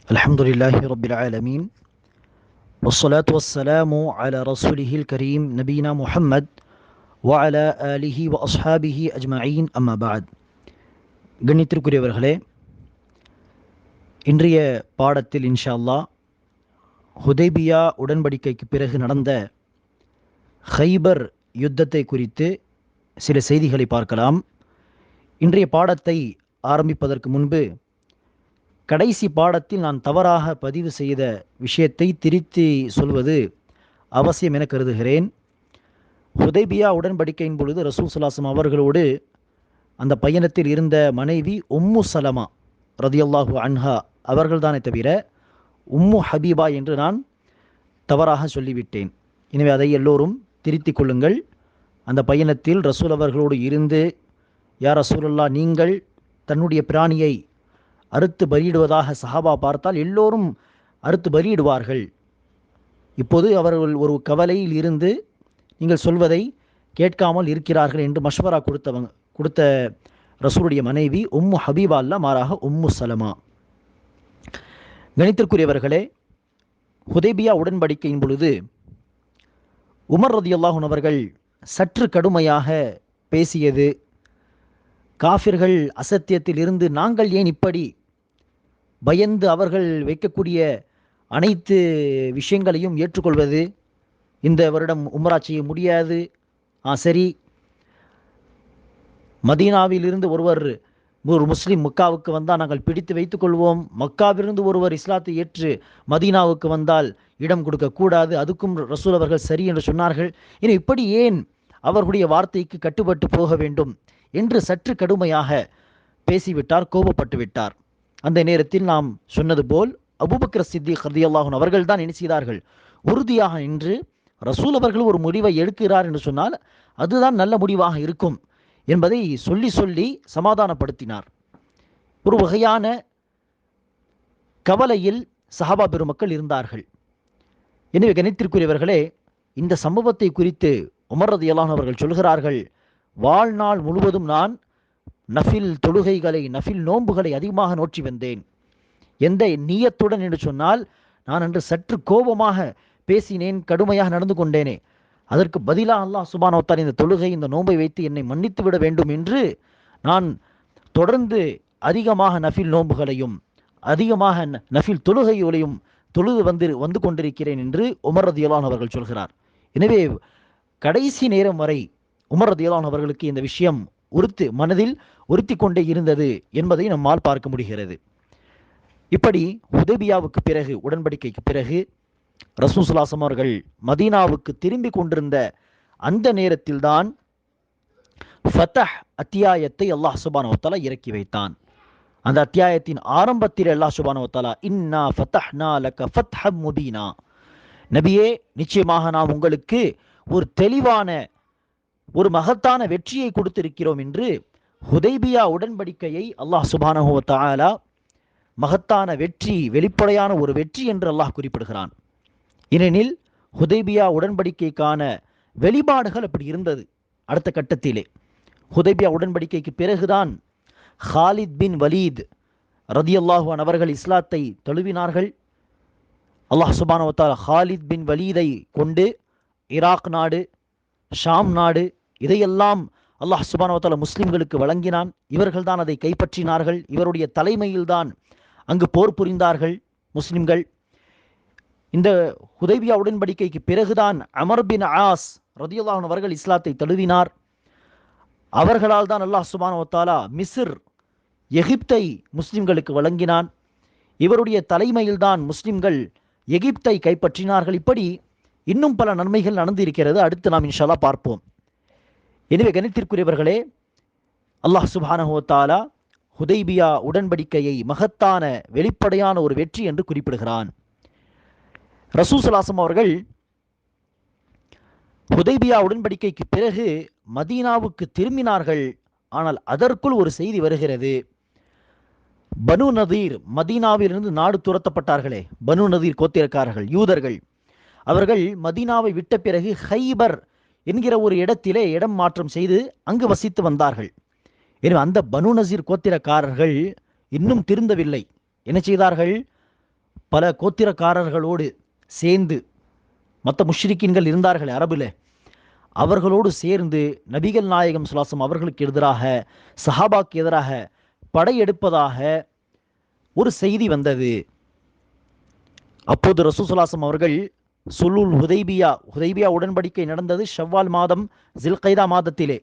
الحمد لله رب العالمين والصلاة والسلام على رسوله الكريم نبينا محمد وعلى آله وأصحابه أجمعين أما بعد கண்ணியத்திற்குரியவர்களே, இன்றைய பாடத்தில் இன்ஷா அல்லாஹ் ஹுதைபியா உடன்படிக்கைக்கு பிறகு நடந்த ஹைபர் யுத்தத்தை குறித்து சில செய்திகளை பார்க்கலாம். இன்றைய பாடத்தை ஆரம்பிப்பதற்கு முன்பு கடைசி பாடத்தில் நான் தவறாக பதிவு செய்த விஷயத்தை திருத்தி சொல்வது அவசியம் என கருதுகிறேன். ஹுதைபியா உடன்படிக்கையின் பொழுது ரசூல் ஸல்லல்லாஹு அவர்களோடு அந்த பயணத்தில் இருந்த மனைவி உம்மு சலமா ரதியல்லாஹு அன்ஹா அவர்கள்தானே தவிர உம்மு ஹபீபா என்று நான் தவறாக சொல்லிவிட்டேன். எனவே அதை எல்லோரும் திருத்திக் கொள்ளுங்கள். அந்த பயணத்தில் ரசூல் அவர்களோடு இருந்து, யா ரசூலுல்லாஹ், நீங்கள் தன்னுடைய பிராணியை அறுத்து பலியிடுவதாக சஹாபா பார்த்தால் எல்லோரும் அறுத்து பலியிடுவார்கள். இப்போது அவர்கள் ஒரு கவலையில் இருந்து நீங்கள் சொல்வதை கேட்காமல் இருக்கிறார்கள் என்று மஷ்வரா கொடுத்த ரசூலுடைய மனைவி உம்மு ஹபீபா அல்ல, மாறாக உம்மு சலமா. கணித்திற்குரியவர்களே, ஹுதைபியா உடன்படிக்கையின் பொழுது உமர் ரதியல்லாஹு அன்ஹு அவர்கள் சற்று கடுமையாக பேசியது, காஃபிர்கள் அசத்தியத்தில் இருந்து நாங்கள் ஏன் இப்படி பயந்து அவர்கள் வைக்கக்கூடிய அனைத்து விஷயங்களையும் ஏற்றுக்கொள்வது, இந்த வருடம் உம்ரா செய்ய முடியாது, சரி, மதீனாவிலிருந்து ஒரு முஸ்லீம் மக்காவுக்கு வந்தால் நாங்கள் பிடித்து வைத்துக் கொள்வோம், மக்காவிலிருந்து ஒருவர் இஸ்லாத்தை ஏற்று மதீனாவுக்கு வந்தால் இடம் கொடுக்கக்கூடாது, அதுக்கும் ரசூல் அவர்கள் சரி என்று சொன்னார்கள். இனி இப்படி ஏன் அவர்களுடைய வார்த்தைக்கு கட்டுப்பட்டு போக வேண்டும் என்று சற்று கடுமையாக பேசிவிட்டார், கோபப்பட்டு விட்டார். அந்த நேரத்தில் நாம் சொன்னது போல் அபூபக்கர் சித்திக் ரலியல்லாஹு அன்ஹு அவர்கள் தான் என்ன செய்தார்கள், உறுதியாக நின்று ரசூல் அவர்கள் ஒரு முடிவை எடுக்கிறார் என்று சொன்னால் அதுதான் நல்ல முடிவாக இருக்கும் என்பதை சொல்லி சொல்லி சமாதானப்படுத்தினார். ஒரு வகையான கவலையில் சஹாபா பெருமக்கள் இருந்தார்கள். எனவே கணித்திற்குரியவர்களே, இந்த சம்பவத்தை குறித்து உமர் ரலியல்லாஹு அன்ஹு அவர்கள் சொல்கிறார்கள், வாழ்நாள் முழுவதும் நான் நஃபில் தொழுகைகளை, நஃபில் நோன்புகளை அதிகமாக நோற்றி வந்தேன். எந்த நியத்துடன் என்று சொன்னால், நான் அன்று சற்று கோபமாக பேசினேன், கடுமையாக நடந்து கொண்டேனே, அதற்கு பதிலாக அல்லாஹ் சுப்ஹானஹு வ தஆலா இந்த தொழுகை, இந்த நோன்பை வைத்து என்னை மன்னித்து விட வேண்டும் என்று நான் தொடர்ந்து அதிகமாக நஃபில் நோன்புகளையும் அதிகமாக நஃபில் தொழுகைகளையும் தொழுது வந்து கொண்டிருக்கிறேன் என்று உமர் ரலியல்லாஹு அன்ஹு அவர்கள் சொல்கிறார். எனவே கடைசி நேரம் வரை உமர் ரலியல்லாஹு அன்ஹு அவர்களுக்கு இந்த விஷயம் மனதில் உறுத்தி கொண்டே இருந்தது என்பதை நம்மால் பார்க்க முடிகிறது. இப்படி ஹுதைபியாவுக்கு பிறகு, உடன்படிக்கைக்கு பிறகு ரசூல் ஸல்லல்லாஹு அலைஹி வஸல்லம் அவர்கள் மதீனாவுக்கு திரும்பி கொண்டிருந்த அந்த நேரத்தில்தான் ஃபத்ஹ் அத்தியாயத்தை அல்லாஹ் சுப்ஹானஹு வ தஆலா இறக்கி வைத்தான். அந்த அத்தியாயத்தின் ஆரம்பத்தில் அல்லாஹ் சுப்ஹானஹு வ தஆலா இன்னா ஃபத்ஹ்னா லக ஃபத்ஹம் முபீனா, நபியே, நிச்சயமாக நாம் உங்களுக்கு ஒரு தெளிவான, ஒரு மகத்தான வெற்றியை கொடுத்திருக்கிறோம் என்று ஹுதைபியா உடன்படிக்கையை அல்லாஹ் சுப்ஹானஹு வ தஆலா மகத்தான வெற்றி, வெளிப்படையான ஒரு வெற்றி என்று அல்லாஹ் குறிப்பிடுகிறான். ஏனெனில் ஹுதைபியா உடன்படிக்கைக்கான வெளிப்பாடுகள் அப்படி இருந்தது. அடுத்த கட்டத்திலே ஹுதைபியா உடன்படிக்கைக்கு பிறகுதான் ஹாலித் பின் வலீத் ரதியல்லாஹு அன்ஹு அவர்கள் இஸ்லாத்தை தழுவினார்கள். அல்லாஹ் சுப்ஹானஹு வ தஆலா ஹாலித் பின் வலீதை கொண்டு ஈராக் நாடு, ஷாம் நாடு, இதையெல்லாம் அல்லாஹ் சுப்ஹானஹு வ தஆலா முஸ்லிம்களுக்கு வழங்கினான். இவர்கள் தான் அதை கைப்பற்றினார்கள். இவருடைய தலைமையில்தான் அங்கு போர் புரிந்தார்கள் முஸ்லிம்கள். இந்த ஹுதைபியா உடன்படிக்கைக்கு பிறகுதான் அமர் பின் ஆஸ் ரதியல்லாஹு அன்ஹு அவர்கள் இஸ்லாத்தை தழுவினார். அவர்களால் தான் அல்லாஹ் சுப்ஹானஹு வ தஆலா மிஸ்ர், எகிப்தை முஸ்லிம்களுக்கு வழங்கினான். இவருடைய தலைமையில்தான் முஸ்லிம்கள் எகிப்தை கைப்பற்றினார்கள். இப்படி இன்னும் பல நன்மைகள் நடந்திருக்கிறது. அடுத்து நாம் இன்ஷா அல்லாஹ் பார்ப்போம். எனவே கணித்திற்குரியவர்களே, அல்லாஹ் சுப்ஹானஹு வ தஆலா ஹுதைபியா உடன்படிக்கையை மகத்தான, வெளிப்படையான ஒரு வெற்றி என்று குறிப்பிடுகிறான். ரசூல் ஸல்லல்லாஹு அலைஹி வஸல்லம் அவர்கள் ஹுதைபியா உடன்படிக்கைக்கு பிறகு மதீனாவுக்கு திரும்பினார்கள். ஆனால் அதற்குள் ஒரு செய்தி வருகிறது. பனு நதீர், மதீனாவிலிருந்து நாடு துரத்தப்பட்டார்களே, பனு நதீர் கோத்திரக்காரர்கள், யூதர்கள், அவர்கள் மதீனாவை விட்ட பிறகு ஹைபர் என்கிற ஒரு இடத்திலே இடம் மாற்றம் செய்து அங்கு வசித்து வந்தார்கள். எனவே அந்த பனு நசீர் கோத்திரக்காரர்கள் இன்னும் திருந்தவில்லை. என்ன செய்தார்கள்? பல கோத்திரக்காரர்களோடு சேர்ந்து, மற்ற முஷ்ரிக்கீன்கள் இருந்தார்கள் அரபுல, அவர்களோடு சேர்ந்து நபிகள் நாயகம் ஸல்லல்லாஹு அவர்களுக்கு எதிராக, சஹாபாக்கு எதிராக படையெடுப்பதாக ஒரு செய்தி வந்தது. அப்போது ரசூல் ஸல்லல்லாஹு அவர்கள் சுல்லுல் ஹுதைபியா உடன்படிக்கை நடந்தது ஷவ்வால் மாதம் ஜில்கைதா மாதத்திலே.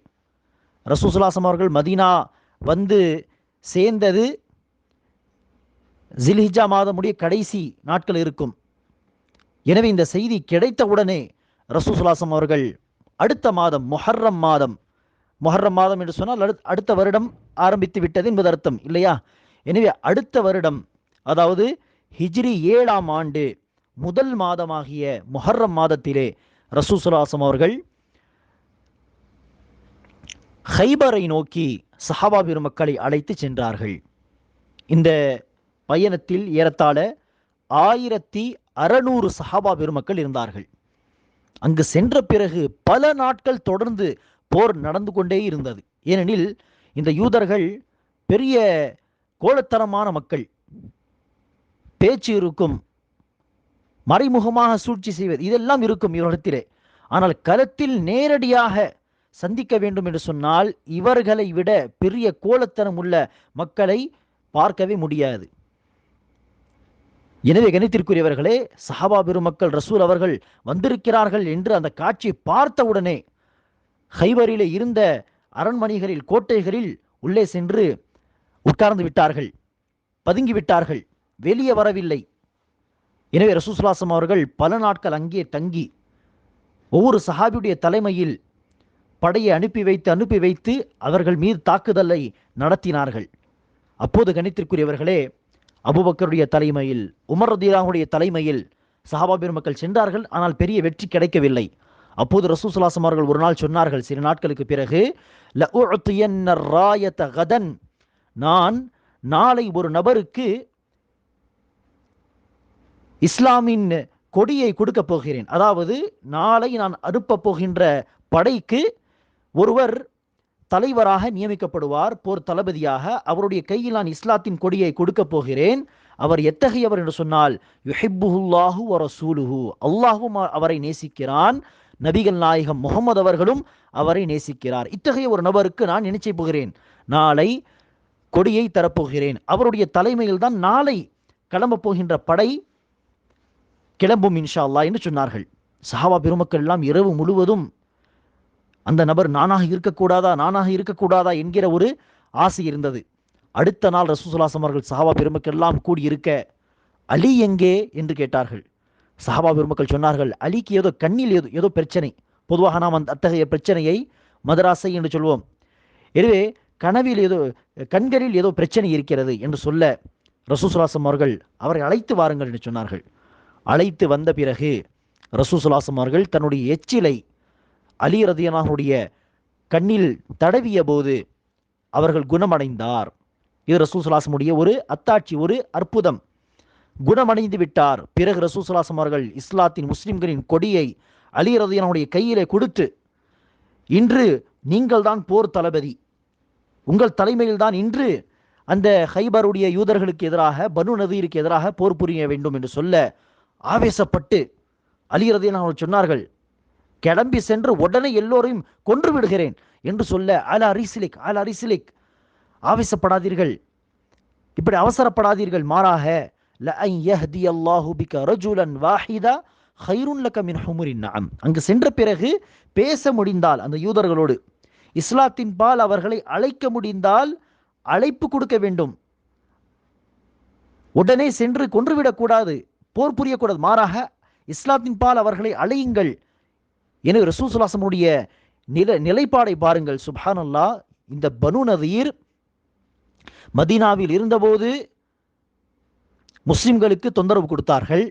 ரசூல் ஸல்லல்லாஹு அவர்கள் மதீனா வந்து சேர்ந்தது ஜில்ஹிஜ்ஜா மாதமுடைய கடைசி நாட்கள் இருக்கும். எனவே இந்த செய்தி கிடைத்தவுடனே ரசூல் ஸல்லல்லாஹு அவர்கள் அடுத்த மாதம் முஹர்ரம் மாதம் என்று சொன்னால் அடுத்த வருடம் ஆரம்பித்து விட்டது என்பது அர்த்தம் இல்லையா? எனவே அடுத்த வருடம், அதாவது ஹிஜ்ரி 7ஆம் ஆண்டு முதல் மாதமாகிய முஹர்ரம் மாதத்திலே ரசூல் ஸல்லல்லாஹு அவர்கள் ஹைபரை நோக்கி சஹாபா பெருமக்களை அழைத்து சென்றார்கள். இந்த பயணத்தில் ஏறத்தாழ 1600 சஹாபா பெருமக்கள் இருந்தார்கள். அங்கு சென்ற பிறகு பல நாட்கள் தொடர்ந்து போர் நடந்து கொண்டே இருந்தது. ஏனெனில் இந்த யூதர்கள் பெரிய கோலத்தனமான மக்கள், பேச்சு இருக்கும், மறைமுகமாக சூழ்ச்சி செய்வது, இதெல்லாம் இருக்கும் இவரிடத்திலே. ஆனால் களத்தில் நேரடியாக சந்திக்க வேண்டும் என்று சொன்னால் இவர்களை விட பெரிய கோலத்தனம் உள்ள மக்களை பார்க்கவே முடியாது. எனவே கணித்திற்குரியவர்களே, சஹாபா பெருமக்கள் ரசூல் அவர்கள் வந்திருக்கிறார்கள் என்று அந்த காட்சியை பார்த்தவுடனே ஹைபரிலே இருந்த அரண்மனைகளில், கோட்டைகளில் உள்ளே சென்று உட்கார்ந்து விட்டார்கள், பதுங்கி விட்டார்கள், வெளியே வரவில்லை. எனவே ரசூல் ஸல்லல்லாஹு அலைஹி அவர்கள் பல நாட்கள் அங்கே தங்கி ஒவ்வொரு சஹாபியுடைய தலைமையில் படையை அனுப்பி வைத்து அவர்கள் மீது தாக்குதலை நடத்தினார்கள். அப்போது கணித்திற்குரியவர்களே, அபூபக்கருடைய தலைமையில், உமர் ரலியல்லாஹு தலைமையில் சஹாபா பெருமக்கள் சென்றார்கள். ஆனால் பெரிய வெற்றி கிடைக்கவில்லை. அப்போது ரசூல் ஸல்லல்லாஹு அலைஹி அவர்கள் ஒரு நாள் சொன்னார்கள், சில நாட்களுக்கு பிறகு, லஉஅத்தியன்ன ராயத கதன், நான் நாளை ஒரு நபருக்கு இஸ்லாமின் கொடியை கொடுக்க போகிறேன். அதாவது நாளை நான் அனுப்ப போகின்ற படைக்கு ஒருவர் தலைவராக நியமிக்கப்படுவார், போர் தளபதியாக. அவருடைய கையில் நான் இஸ்லாத்தின் கொடியை கொடுக்க போகிறேன். அவர் எத்தகையவர் என்று சொன்னால், யுஹிப்புல்லாஹு வ ரசூலுஹு, அல்லாஹ்வும் அவரை நேசிக்கிறான், நபிகள் நாயகம் முகமது அவர்களும் அவரை நேசிக்கிறார். இத்தகைய ஒரு நபருக்கு நான் நினைச்சை போகிறேன், நாளை கொடியை தரப்போகிறேன். அவருடைய தலைமையில் தான் நாளை கிளம்ப போகின்ற படை கிளம்பும் இன்ஷா அல்லாஹ் என்று சொன்னார்கள். சஹாபா பெருமக்கள் எல்லாம் இரவு முழுவதும் அந்த நபர் நானாக இருக்கக்கூடாதா என்கிற ஒரு ஆசை இருந்தது. அடுத்த நாள் ரசூல் ஸல்லல்லாஹு அலைஹி அவர்கள் சஹாபா பெருமக்கள் எல்லாம் கூடியிருக்க, அலி எங்கே என்று கேட்டார்கள். சஹாபா பெருமக்கள் சொன்னார்கள், அலிக்கு ஏதோ கண்ணில் ஏதோ பிரச்சனை. பொதுவாக நாம் அத்தகைய பிரச்சனையை மதராசை என்று சொல்வோம். எனவே கண்களில் ஏதோ பிரச்சனை இருக்கிறது என்று சொல்ல ரசூல் ஸல்லல்லாஹு அலைஹி அவர்கள் அவரை அழைத்து வாருங்கள் என்று சொன்னார்கள். அழைத்து வந்த பிறகு ரசூல் ஸல்லல்லாஹு அலைஹி அவர்கள் தன்னுடைய எச்சிலை அலி ரலியல்லாஹுடைய கண்ணில் தடவிய போது அவர்கள் குணமடைந்தார். இது ரசூல் ஸல்லல்லாஹு அலைஹி வஸல்லம் ஒரு அத்தாட்சி, ஒரு அற்புதம். குணமடைந்து விட்டார். பிறகு ரசூல் ஸல்லல்லாஹு அலைஹி வஸல்லம் அவர்கள் இஸ்லாத்தின் முஸ்லிம்களின் கொடியை அலி ரலியல்லாஹுடைய கையிலே கொடுத்து, இன்று நீங்கள் தான் போர் தளபதி, உங்கள் தலைமையில் தான் இன்று அந்த ஹைபருடைய யூதர்களுக்கு எதிராக, பனு நதீருக்கு எதிராக போர் புரிய வேண்டும் என்று சொல்ல ஆவேசப்பட்டு அலி ரலியல்லாஹு சொன்னார்கள், கிளம்பி சென்று உடனே எல்லோரையும் கொன்று விடுகிறேன் என்று சொல்ல, அலா ரிஸ்லிக், ஆவேசப்படாதீர்கள், இப்படி அவசரப்படாதீர்கள், மாறாக லஅன் யஹ்தியல்லாஹு பிக ரஜுலன் வாஹிதா கைருன் லக மின் ஹுமுரின் நஅம். அங்கு சென்ற பிறகு பேச முடிந்தால் அந்த யூதர்களோடு இஸ்லாத்தின் பால் அவர்களை அழைக்க முடிந்தால் அழைப்பு கொடுக்க வேண்டும். உடனே சென்று கொன்றுவிடக்கூடாது, போர் புரியக்கூடாது, மாறாக இஸ்லாத்தின் பால் அவர்களை அழையுங்கள். எனவே ரசூல் ஸல்லல்லாஹு அலைஹி வஸல்லம் நிலைப்பாடை பாருங்கள். சுப்ஹானல்லாஹ். இந்த பனு நதீர் மதீனாவில் இருந்தபோது முஸ்லிம்களுக்கு தொந்தரவு கொடுத்தார்கள்.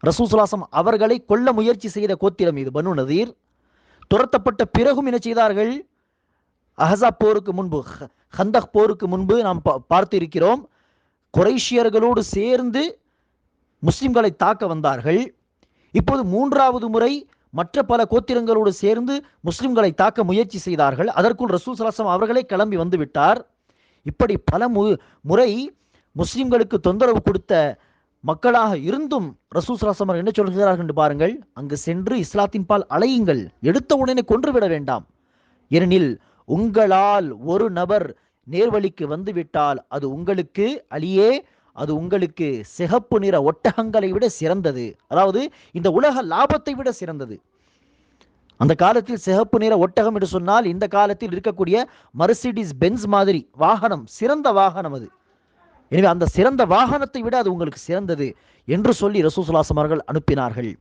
ரசூல் ஸல்லல்லாஹு அலைஹி வஸல்லம் அவர்களை கொல்ல முயற்சி செய்த கோத்திரம் இது பனு நதீர். துரத்தப்பட்ட பிறகும் என்ன செய்தார்கள்? அஹஸாப் போருக்கு முன்பு, ஹந்தக் போருக்கு முன்பு நாம் பார்த்து இருக்கிறோம், குறைஷியர்களோடு சேர்ந்து முஸ்லிம்களை தாக்க வந்தார்கள். இப்போது மூன்றாவது முறை மற்ற பல கோத்திரங்களோடு சேர்ந்து முஸ்லிம்களை தாக்க முயற்சி செய்தார்கள். அதற்குள் ரசூல் ஸல்லல்லாஹு அலைஹி வஸல்லம் அவர்களே கிளம்பி வந்து விட்டார். இப்படி பல முறை முஸ்லிம்களுக்கு தொந்தரவு கொடுத்த மக்களாக இருந்தும் ரசூல் ஸல்லல்லாஹு அலைஹி வஸல்லம் என்ன சொல்கிறார்கள் என்று பாருங்கள், அங்கு சென்று இஸ்லாத்தின் பால் அழையுங்கள், எடுத்த உடனே கொன்றுவிட வேண்டாம். ஏனெனில் உங்களால் ஒரு நபர் நேர்வழிக்கு வந்துவிட்டால் அது உங்களுக்கு அலியே, அது உங்களுக்கு சிகப்பு நிற ஒட்டகங்களை விட சிறந்தது. அதாவது இந்த உலக லாபத்தை விட சிறந்தது. அந்த காலத்தில் சிகப்பு நிற ஒட்டகம் என்று சொன்னால் இந்த காலத்தில் இருக்கக்கூடிய மர்சிடிஸ் பென்ஸ் மாதிரி வாகனம், சிறந்த வாகனம் அது. எனவே அந்த சிறந்த வாகனத்தை விட அது உங்களுக்கு சிறந்தது என்று சொல்லி ரசூல் ஸல்லல்லாஹு அலைஹி வஸல்லம் அவர்கள் அனுப்பினார்கள்.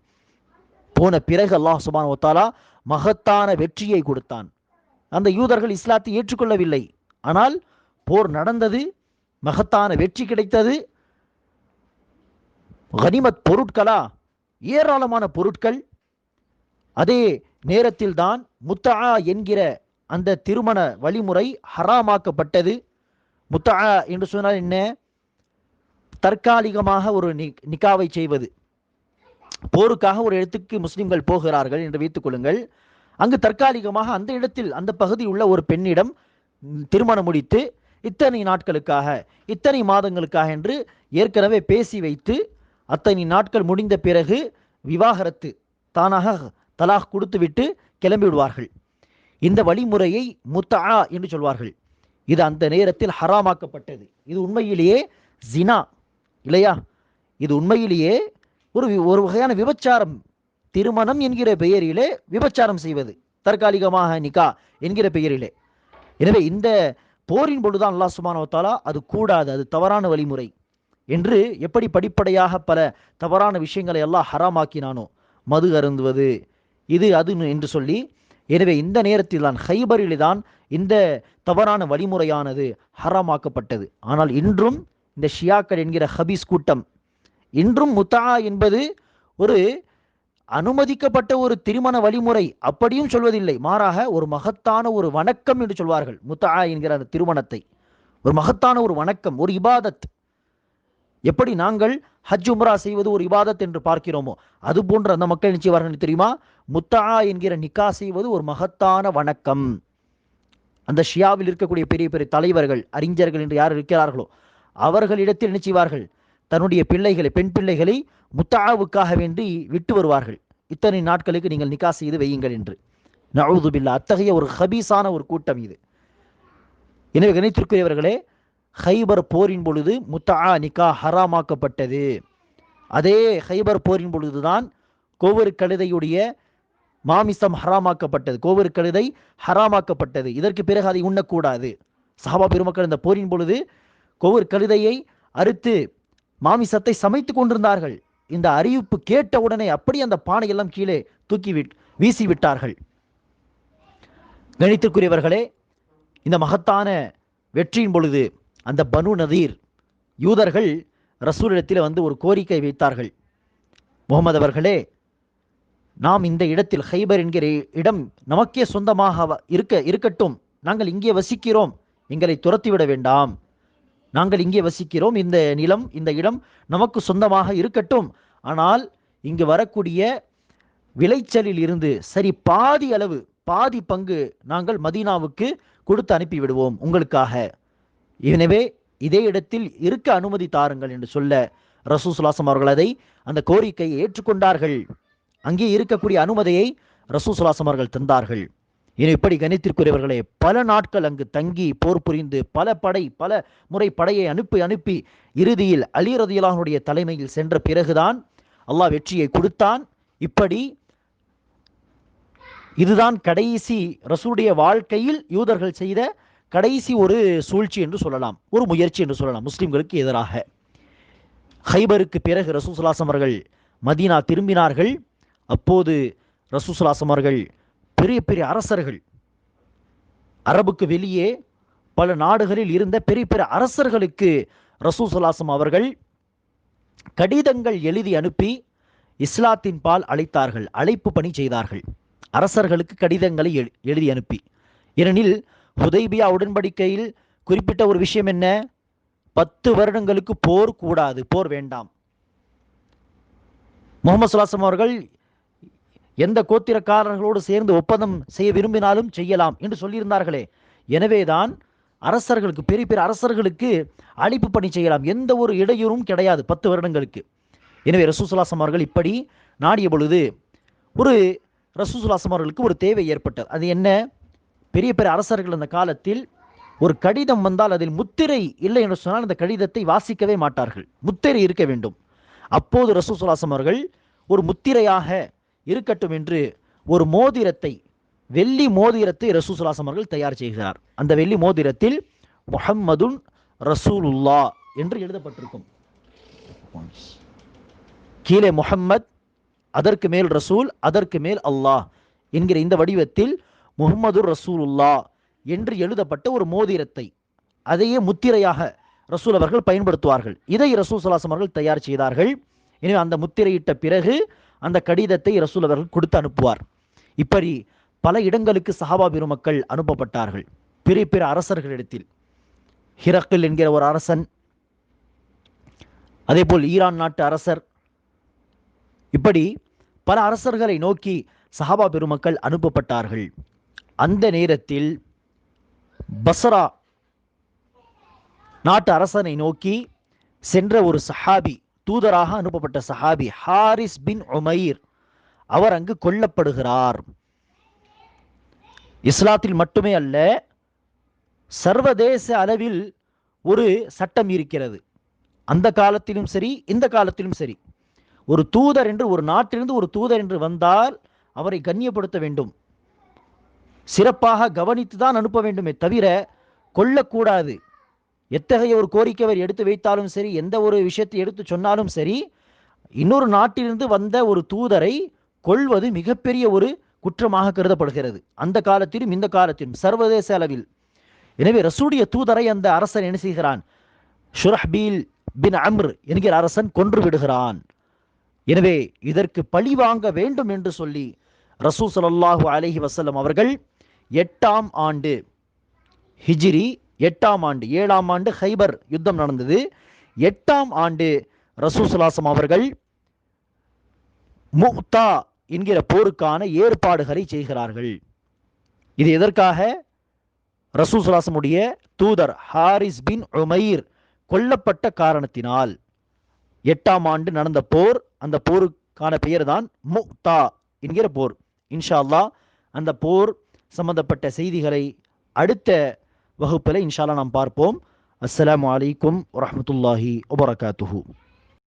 போன பிறகு அல்லாஹ் சுப்ஹானஹு வ தஆலா மகத்தான வெற்றியை கொடுத்தான். அந்த யூதர்கள் இஸ்லாத்தை ஏற்றுக்கொள்ளவில்லை. ஆனால் போர் நடந்தது, மகத்தான வெற்றி கிடைத்தது. கனிமத் பொருட்களா, ஏராளமான பொருட்கள். அதே நேரத்தில் தான் முத்தஆ என்கிற அந்த திருமண வழிமுறை ஹராமாக்கப்பட்டது. முத்தஆ என்று சொன்னால் என்ன? தற்காலிகமாக ஒரு நிக்காவை செய்வது. போருக்காக ஒரு இடத்துக்கு முஸ்லிம்கள் போகிறார்கள் என்று வைத்துக் கொள்ளுங்கள். அங்கு தற்காலிகமாக அந்த இடத்தில் அந்த பகுதியில் உள்ள ஒரு பெண்ணிடம் திருமணம் முடித்து இத்தனை நாட்களுக்காக, இத்தனை மாதங்களுக்காக என்று ஏற்கனவே பேசி வைத்து அத்தனை நாட்கள் முடிந்த பிறகு விவாகரத்து, தானாக தலாக் கொடுத்துவிட்டு கிளம்பி விடுவார்கள். இந்த வழிமுறையை முத்தஆ என்று சொல்வார்கள். இது அந்த நேரத்தில் ஹராமாக்கப்பட்டது. இது உண்மையிலேயே ஜினா இல்லையா? இது உண்மையிலேயே ஒரு வகையான விபச்சாரம். திருமணம் என்கிற பெயரிலே விபச்சாரம் செய்வது, தற்காலிகமாக நிகா என்கிற பெயரிலே. எனவே இந்த போரின் பொழுதுதான் அல்லாஹ் சுப்ஹானஹு வ தஆலா அது கூடாது, அது தவறான வழிமுறை என்று எப்படி படிப்படையாக பல தவறான விஷயங்களை எல்லாம் ஹராமாக்கினானோ, மது அருந்துவது, இது அது என்று சொல்லி. எனவே இந்த நேரத்தில் தான் ஹைபரில் தான் இந்த தவறான வழிமுறையானது ஹராமாக்கப்பட்டது. ஆனால் இன்றும் இந்த ஷியாக்கள் என்கிற ஹபீஸ் கூட்டம் இன்றும் முத்தஆ என்பது ஒரு அனுமதிக்கப்பட்ட ஒரு திருமண வழிமுறை அப்படியும் சொல்வதில்லை. மாறாக ஒரு மகத்தான ஒரு வணக்கம் என்று சொல்வார்கள். முத்தஆ என்கிற அந்த திருமணத்தை ஒரு மகத்தான ஒரு வணக்கம், ஒரு இபாதத். எப்படி நாங்கள் ஹஜ் உம்ரா செய்வது ஒரு இபாதத் என்று பார்க்கிறோமோ, அது போன்ற அந்த மக்கள் என்ன செய்வார்கள் தெரியுமா? முத்தஆ என்கிற நிக்கா செய்வது ஒரு மகத்தான வணக்கம். அந்த ஷியாவில் இருக்கக்கூடிய பெரிய பெரிய தலைவர்கள், அறிஞர்கள் என்று யார் இருக்கிறார்களோ அவர்களிடத்தில் என்ன செய்வார்கள்? தன்னுடைய பிள்ளைகளை, பெண் பிள்ளைகளை முத்தஆவுக்காக வேண்டி விட்டு வருவார்கள். இத்தனை நாட்களுக்கு நீங்கள் நிக்கா செய்து வையுங்கள் என்று. நஊது பில்லாஹ், அத்தகைய ஒரு ஹபீஸான ஒரு கூட்டம் இது. எனவே கணித்திற்குரியவர்களே, ஹைபர் போரின் பொழுது முத்தஆ நிக்கா ஹராமாக்கப்பட்டது. அதே ஹைபர் போரின் பொழுதுதான் கோவரு கழுதையுடைய மாமிசம் ஹராமாக்கப்பட்டது. கோவரு கழுதை ஹராமாக்கப்பட்டது. இதற்கு பிறகு அதை உண்ணக்கூடாது. சஹாபா பெருமக்கள் இந்த போரின் பொழுது கோவரு கழுதையை அறுத்து மாமிசத்தை சமைத்து கொண்டிருந்தார்கள். இந்த அறிவிப்பு கேட்ட உடனே அப்படி அந்த பானையெல்லாம் கீழே தூக்கி வீசி விட்டார்கள். கணித்திற்குரியவர்களே, இந்த மகத்தான வெற்றியின் பொழுது அந்த பனு நதீர் யூதர்கள் ரசூலிடத்தில் வந்து ஒரு கோரிக்கை வைத்தார்கள். முகமது அவர்களே, நாம் இந்த இடத்தில் ஹைபர் என்கிற இடம் நமக்கே சொந்தமாக இருக்கட்டும், நாங்கள் இங்கே வசிக்கிறோம், எங்களை துரத்திவிட வேண்டாம், நாங்கள் இங்கே வசிக்கிறோம், இந்த நிலம், இந்த இடம் நமக்கு சொந்தமாக இருக்கட்டும். ஆனால் இங்கு வரக்கூடிய விளைச்சலில் இருந்து சரி பாதி அளவு, பாதி பங்கு நாங்கள் மதீனாவுக்கு கொடுத்து அனுப்பிவிடுவோம் உங்களுக்காக. எனவே இதே இடத்தில் இருக்க அனுமதி தாருங்கள் என்று சொல்ல ரசூல் ஸல்லல்லாஹு அலைஹி வஸல்லம் அவர்கள் அதை அந்த கோரிக்கையை ஏற்றுக்கொண்டார்கள். அங்கே இருக்கக்கூடிய அனுமதியை ரசூல் ஸல்லல்லாஹு அலைஹி வஸல்லம் அவர்கள் தந்தார்கள். இப்படி கணித்திற்குரியவர்களே, பல நாட்கள் அங்கு தங்கி போர் புரிந்து பல முறை படையை அனுப்பி இறுதியில் அலி ரலியல்லாஹு அன்ஹுடைய தலைமையில் சென்ற பிறகுதான் அல்லாஹ் வெற்றியை கொடுத்தான். இப்படி இதுதான் கடைசி ரசூலுடைய வாழ்க்கையில் யூதர்கள் செய்த கடைசி ஒரு சூழ்ச்சி என்று சொல்லலாம், ஒரு முயற்சி என்று சொல்லலாம் முஸ்லிம்களுக்கு எதிராக. ஹைபருக்கு பிறகு ரசூல் ஸல்லல்லாஹு அலைஹி வஸல்லம் அவர்கள் மதீனா திரும்பினார்கள். அப்போது ரசூல் ஸல்லல்லாஹு அலைஹி வஸல்லம் அவர்கள் பெரிய பெரிய அரசர்கள், அரபுக்கு வெளியே பல நாடுகளில் இருந்த பெரிய பெரிய அரசர்களுக்கு ரசூல் ஸல்லல்லாஹு அலைஹி வஸல்லம் அவர்கள் கடிதங்கள் எழுதி அனுப்பி இஸ்லாத்தின் பால் அழைத்தார்கள், அழைப்பு பணி செய்தார்கள். அரசர்களுக்கு கடிதங்களை எழுதி அனுப்பி. ஏனெனில் ஹுதைபியா உடன்படிக்கையில் குறிப்பிட்ட ஒரு விஷயம் என்ன? 10 வருடங்களுக்கு போர் கூடாது, போர் வேண்டாம். முஹம்மது ஸல்லல்லாஹு அலைஹி வஸல்லம் அவர்கள் எந்த கோத்திரக்காரர்களோடு சேர்ந்து ஒப்பந்தம் செய்ய விரும்பினாலும் செய்யலாம் என்று சொல்லியிருந்தார்களே. எனவேதான் அரசர்களுக்கு, பெரிய பெரிய அரசர்களுக்கு அழைப்பு பணி செய்யலாம், எந்த ஒரு இடையூறும் கிடையாது 10 வருடங்களுக்கு. எனவே ரசூலுல்லாஹி அவர்கள் இப்படி நாடிய பொழுது ஒரு ரசூலுல்லாஹி அவர்களுக்கு ஒரு தேவை ஏற்பட்டது. அது என்ன? பெரிய பெரிய அரசர்கள் அந்த காலத்தில் ஒரு கடிதம் வந்தால் அதில் முத்திரை இல்லை என்று சொன்னால் அந்த கடிதத்தை வாசிக்கவே மாட்டார்கள். முத்திரை இருக்க வேண்டும். அப்போது ரசூலுல்லாஹி அவர்கள் ஒரு முத்திரையாக இருக்கட்டும் என்று ஒரு மோதிரத்தை, வெள்ளி மோதிரத்தை ரசூலுல்லாஹி அவர்கள் தயார் செய்கிறார். அந்த வெள்ளி மோதிரத்தில் முஹம்மதுன் ரசூலுல்லா என்று எழுதப்பட்டிருக்கும். கீழே முஹம்மத், அதற்கு மேல் ரசூல், அதற்கு மேல் அல்லாஹ் என்கிற இந்த வடிவத்தில் முஹம்மது ரசூலுல்லா என்று எழுதப்பட்ட ஒரு மோதிரத்தை, அதையே முத்திரையாக ரசூல் அவர்கள் பயன்படுத்துவார்கள். இதை ரசூல் ஸல்லல்லாஹு அலைஹி வஸல்லம் அவர்கள் தயார் செய்தார்கள். எனவே அந்த முத்திரையிட்ட பிறகு அந்த கடிதத்தை ரசூல் அவர்கள் கொடுத்து அனுப்புவார். இப்படி பல இடங்களுக்கு சஹாபா பெருமக்கள் அனுப்பப்பட்டார்கள். பெரிய பெரிய அரசர்களிடத்தில் ஹிரக்கில் என்கிற ஒரு அரசன், அதேபோல் ஈரான் நாட்டு அரசர், இப்படி பல அரசர்களை நோக்கி சஹாபா பெருமக்கள் அனுப்பப்பட்டார்கள். அந்த நேரத்தில் பஸ்ரா நாட்டு அரசனை நோக்கி சென்ற ஒரு சஹாபி, தூதராக அனுப்பப்பட்ட சஹாபி ஹாரிஸ் பின் உமைர், அவர் அங்கு கொல்லப்படுகிறார். இஸ்லாத்தில் மட்டுமே அல்ல, சர்வதேச அளவில் ஒரு சட்டம் இருக்கிறது. அந்த காலத்திலும் சரி, இந்த காலத்திலும் சரி, ஒரு தூதர் என்று, ஒரு நாட்டிலிருந்து ஒரு தூதர் என்று வந்தால் அவரை கண்ணியப்படுத்த வேண்டும், சிறப்பாக கவனித்து தான் அனுப்ப வேண்டுமே தவிர கொல்லக்கூடாது. எத்தகைய ஒரு கோரிக்கை அவர் எடுத்து வைத்தாலும் சரி, எந்த ஒரு விஷயத்தை எடுத்து சொன்னாலும் சரி, இன்னொரு நாட்டிலிருந்து வந்த ஒரு தூதரை கொல்வது மிகப்பெரிய ஒரு குற்றமாக கருதப்படுகிறது, அந்த காலத்திலும் இந்த காலத்திலும் சர்வதேச அளவில். எனவே ரசூலுடைய தூதரை அந்த அரசன் என்ன செய்கிறான்? ஷுரஹ்பீல் பின் அம்ர் என்கிற அரசன் கொன்று விடுகிறான். எனவே இதற்கு பழி வாங்க வேண்டும் என்று சொல்லி ரசூல் ஸல்லல்லாஹு அலைஹி வஸல்லம் அவர்கள் 8ஆம் ஆண்டு, ஹிஜ்ரி 8ஆம் ஆண்டு, 7ஆம் ஆண்டு ஹைபர் யுத்தம் நடந்தது. 8ஆம் ஆண்டு ரசூல் ஸல்லல்லாஹு அலைஹி வஸல்லம் அவர்கள் முக்தா என்கிற போருக்கான ஏற்பாடுகளை செய்கிறார்கள். இது எதற்காக? ரசூல் ஸல்லல்லாஹு அலைஹி வஸல்லம் உடைய தூதர் ஹாரிஸ் பின் உமைர் கொல்லப்பட்ட காரணத்தினால் 8ஆம் ஆண்டு நடந்த போர், அந்த போருக்கான பெயர் தான் முக்தா என்கிற போர். இன்ஷா அல்லாஹ் அந்த போர் சம்பந்தப்பட்ட செய்திகளை அடுத்த வகுப்பில் இன்ஷா அல்லாஹ் நாம் பார்ப்போம். அஸ்ஸலாமு அலைக்கும் வரஹ்மத்துல்லாஹி வபரகாத்துஹு.